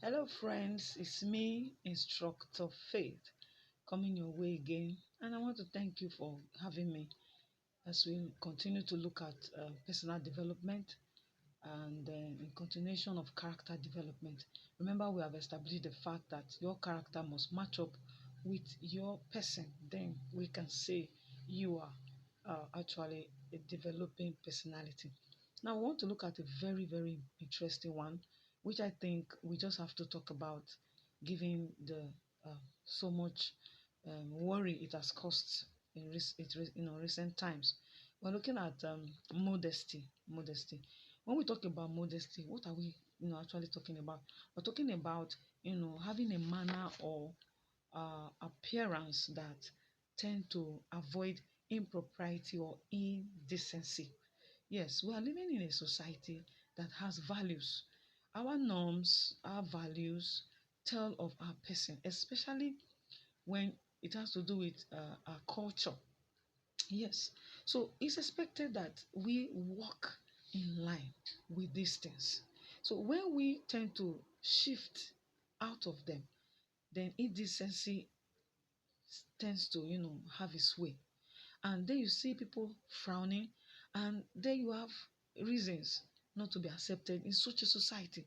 Hello, friends. It's me, Instructor Faith, coming your way again. And I want to thank you for having me as we continue to look at personal development and in continuation of character development. Remember, we have established the fact that your character must match up with your person. Then we can say you are actually a developing personality. Now, we want to look at a very, very interesting one, which I think we just have to talk about, given the so much worry it has caused in recent times. We're looking at modesty. Modesty. When we talk about modesty, what are we actually talking about? We're talking about having a manner or appearance that tend to avoid impropriety or indecency. Yes, we are living in a society that has values. Our norms, our values tell of our person, especially when it has to do with our culture. Yes, so it's expected that we walk in line with these things. So when we tend to shift out of them, then indecency tends to, have its way. And then you see people frowning, and then you have reasons not to be accepted in such a society.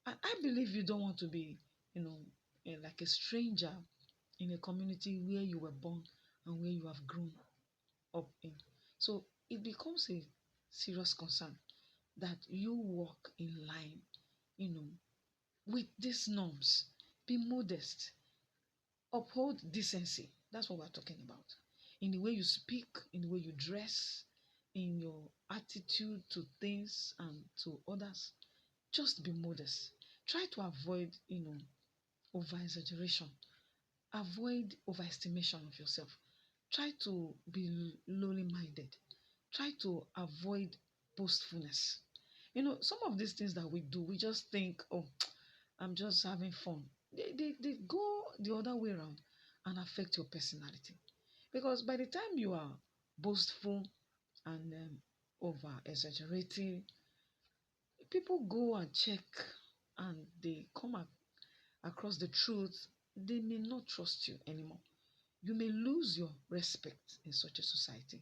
And I believe you don't want to be, like a stranger in a community where you were born and where you have grown up in. So it becomes a serious concern that you walk in line, you know, with these norms. Be modest, uphold decency. That's what we're talking about. In the way you speak, in the way you dress, in your attitude to things and to others, just be modest. Try to avoid, over exaggeration. Avoid overestimation of yourself. Try to be lowly minded. Try to avoid boastfulness. Some of these things that we do, we just think, oh, I'm just having fun. They go the other way around and affect your personality. Because by the time you are boastful and over exaggerating, people go and check and they come across the truth, they may not trust you anymore. You may lose your respect in such a society.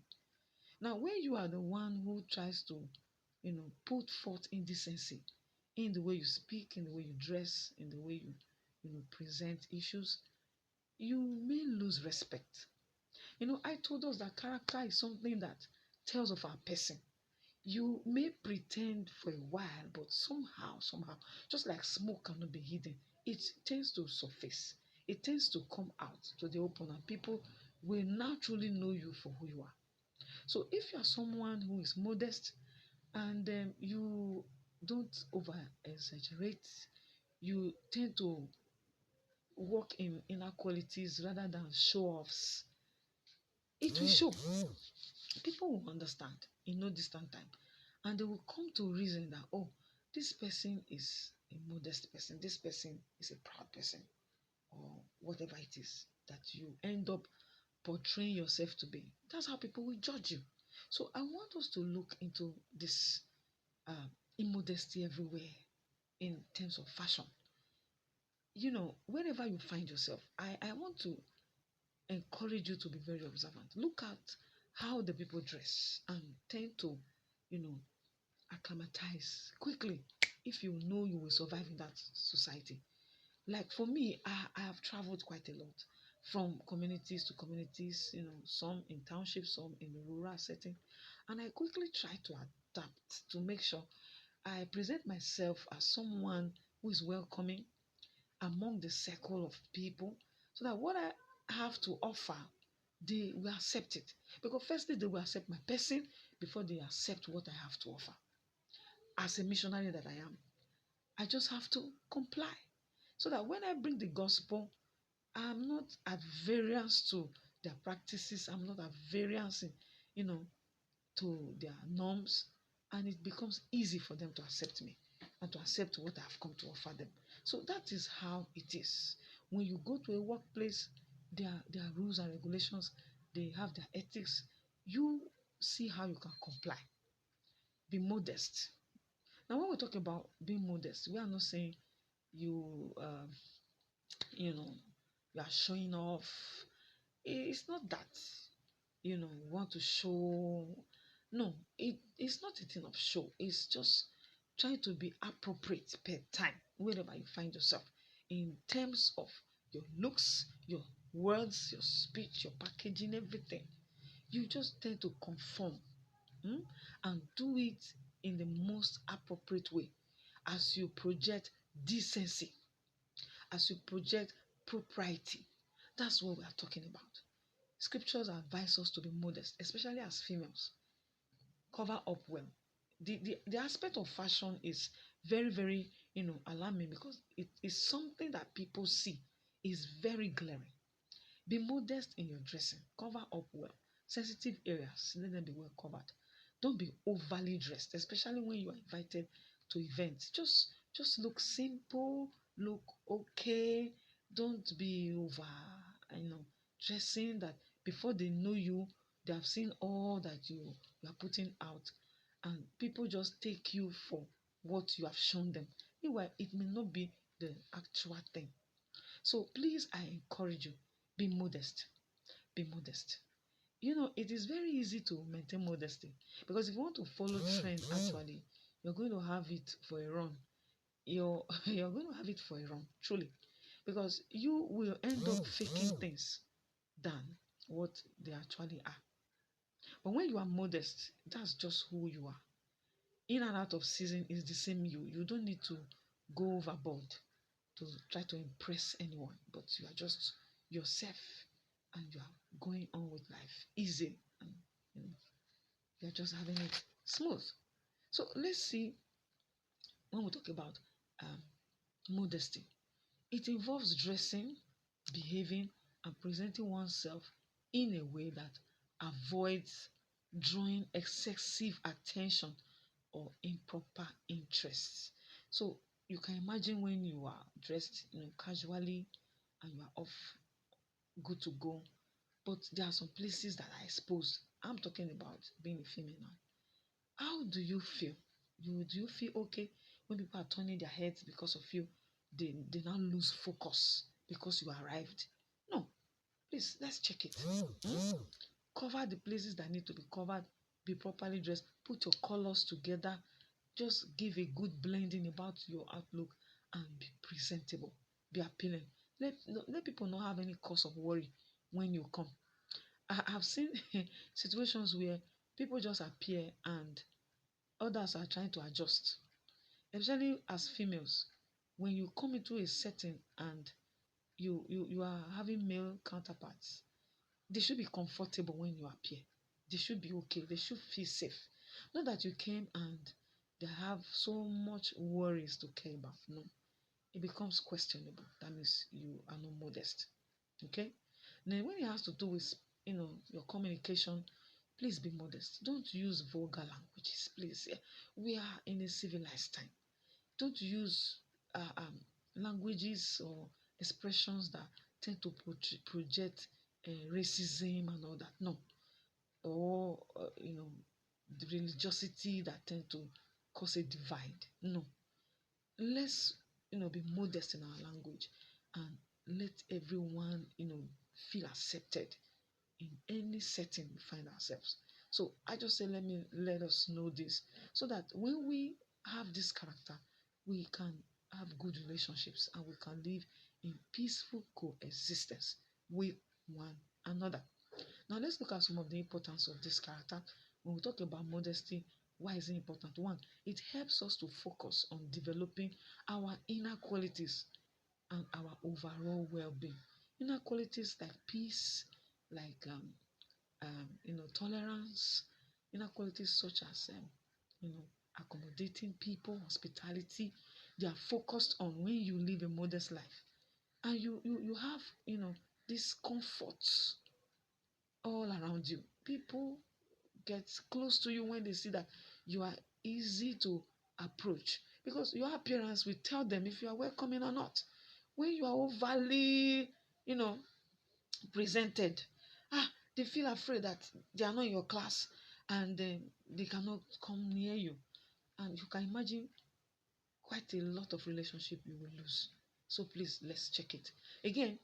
Now, when you are the one who tries to, put forth indecency in the way you speak, in the way you dress, in the way you present issues, you may lose respect. I told us that character is something that tells of our person. You may pretend for a while, but somehow, just like smoke cannot be hidden, it tends to surface. It tends to come out to the open, and people will naturally know you for who you are. So if you are someone who is modest and you don't over exaggerate, you tend to work in inner qualities rather than show offs, it will show. People will understand in no distant time, and they will come to reason that, oh, this person is a modest person, this person is a proud person, or whatever it is that you end up portraying yourself to be. That's how people will judge you. So I want us to look into this uh, immodesty everywhere in terms of fashion. Wherever you find yourself, I want to encourage you to be very observant. Look at how the people dress and tend to, you know, acclimatize quickly if you know you will survive in that society. Like for me, I have traveled quite a lot from communities to communities, some in townships, some in rural setting. And I quickly try to adapt to make sure I present myself as someone who is welcoming among the circle of people so that what I have to offer, they will accept it. Because firstly, they will accept my person before they accept what I have to offer. As a missionary that I am, I just have to comply so that when I bring the gospel, I'm not at variance to their practices, I'm not at variance you know, to their norms, and it becomes easy for them to accept me and to accept what I've come to offer them. So that is how it is. When you go to a workplace, there are rules and regulations, they have their ethics. You see how you can comply. Be modest. Now, when we talk about being modest, we are not saying you you know you are showing off. It's not that you want to show. No, it's not a thing of show. It's just trying to be appropriate per time wherever you find yourself in terms of your looks, your words, your speech, your packaging, everything. You just tend to conform, and do it in the most appropriate way as you project decency, as you project propriety. That's what we are talking about. Scriptures advise us to be modest, especially as females. Cover up well. The aspect of fashion is very, very, alarming, because it is something that people see is very glaring. Be modest in your dressing. Cover up well. Sensitive areas, let them be well covered. Don't be overly dressed, especially when you are invited to events. Just look simple, look okay. Don't be over, you know, dressing that before they know you, they have seen all that you are putting out, and people just take you for what you have shown them. Meanwhile, it may not be the actual thing. So please, I encourage you, be modest. Be modest. It is very easy to maintain modesty, because if you want to follow trend, actually, you're going to have it for a run. You're going to have it for a run, truly, because you will end up faking things than what they actually are. But when you are modest, that's just who you are. In and out of season is the same you. You don't need to go overboard to try to impress anyone, but you are just yourself, and you are going on with life easy, and you know, you're just having it smooth. So let's see, when we talk about um, modesty, it involves dressing, behaving, and presenting oneself in a way that avoids drawing excessive attention or improper interests. So you can imagine when you are dressed, casually, and you are off, good to go. But there are some places that are exposed. I'm talking about being a female now. How do you feel? Do you feel okay when people are turning their heads because of you? They now lose focus because you arrived. No, please, let's check it. Cover the places that need to be covered. Be properly dressed. Put your colors together. Just give a good blending about your outlook, and be presentable. Be appealing. Let people not have any cause of worry when you come. I've seen situations where people just appear and others are trying to adjust, especially as females. When you come into a setting and you are having male counterparts, they should be comfortable when you appear. They should be okay. They should feel safe. Not that you came and they have so much worries to care about. No, it becomes questionable. That means you are not modest. Okay. Then when it has to do with your communication, please be modest. Don't use vulgar languages, please. Yeah. We are in a civilized time. Don't use languages or expressions that tend to project racism and all that. No, or the religiosity that tend to cause a divide. No, let's be modest in our language, and let everyone feel accepted in any setting we find ourselves. So I just say, let us know this, so that when we have this character, we can have good relationships, and we can live in peaceful coexistence with one another. Now let's look at some of the importance of this character. When we talk about modesty, why is it important? One, it helps us to focus on developing our inner qualities and our overall well-being. Inner qualities like peace, like tolerance, inner qualities such as accommodating people, hospitality. They are focused on when you live a modest life, and you have these comforts all around you. People get close to you when they see that you are easy to approach, because your appearance will tell them if you are welcoming or not. When you are overly, you know, presented, they feel afraid that they are not in your class, and they cannot come near you. And you can imagine quite a lot of relationship you will lose. So please, let's check it. Again,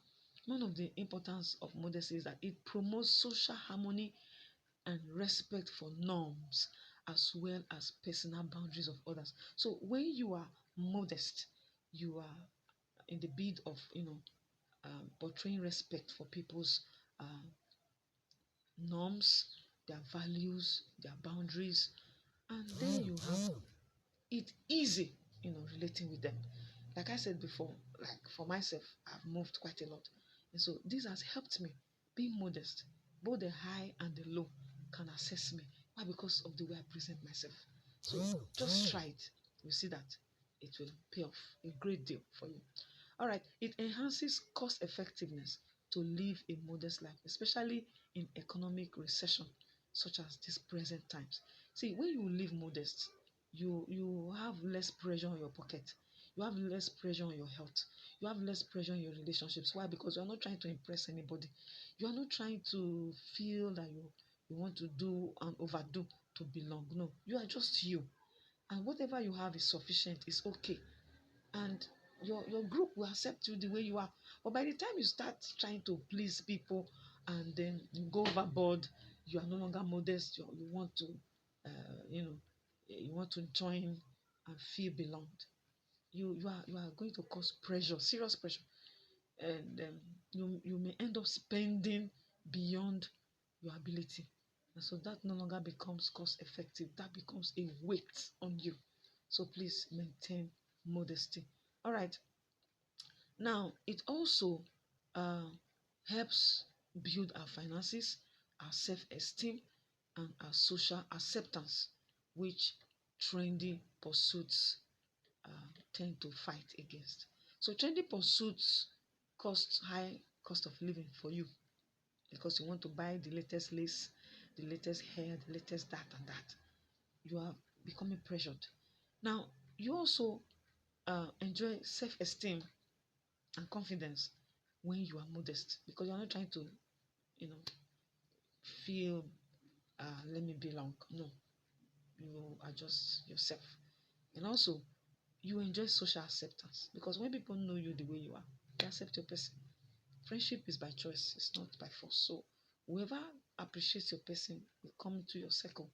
one of the importance of modesty is that it promotes social harmony and respect for norms as well as personal boundaries of others. So when you are modest, you are in the bid of portraying respect for people's norms, their values, their boundaries, and then you have it easy, relating with them. Like I said before, like for myself, I've moved quite a lot, and so this has helped me. Being modest, both the high and the low can assess me. Why? Because of the way I present myself. So just try it. You see that it will pay off a great deal for you. All right, it enhances cost effectiveness to live a modest life, especially in economic recession, such as these present times. See, when you live modest, you have less pressure on your pocket. You have less pressure on your health. You have less pressure on your relationships. Why? Because you are not trying to impress anybody. You are not trying to feel that you want to do and overdo to belong. No, you are just you. And whatever you have is sufficient, is okay. And your group will accept you the way you are. But by the time you start trying to please people and then you go overboard, you are no longer modest. You want to, you want to join and feel belonged. You are going to cause pressure, serious pressure, and you may end up spending beyond your ability, and so that no longer becomes cost effective. That becomes a weight on you. So please maintain modesty. All right. Now it also uh, helps build our finances, our self-esteem, and our social acceptance, which trendy pursuits tend to fight against. So trendy pursuits cost high cost of living for you because you want to buy the latest lace, the latest hair, the latest that and that. You are becoming pressured. Now you also enjoy self-esteem and confidence when you are modest because you're not trying to, you know, feel let me belong. No, you are just yourself. And also you enjoy social acceptance because when people know you the way you are, they accept your person. Friendship is by choice, it's not by force. So whoever appreciates your person will come into your circle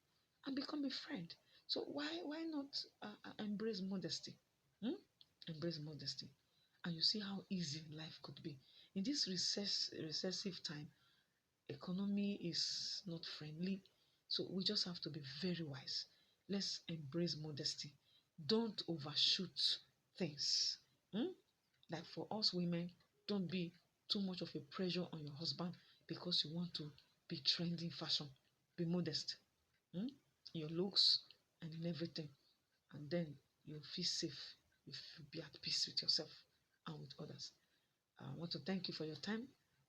and become a friend. So why not embrace modesty? Hmm? Embrace modesty, and you see how easy life could be in this recessive time. Economy is not friendly, so we just have to be very wise. Let's embrace modesty. Don't overshoot things. Hmm? Like for us women, don't be too much of a pressure on your husband because you want to be trending fashion. Be modest, hmm? In your looks and in everything, and then you'll feel safe. You'll be at peace with yourself and with others. I want to thank you for your time,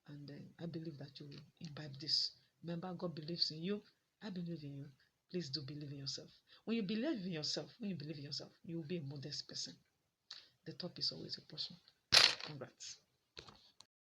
and I believe that you will imbibe this. Remember, God believes in you. I believe in you. Please do believe in yourself. When you believe in yourself, you will be a modest person. The top is always a portion. Congrats.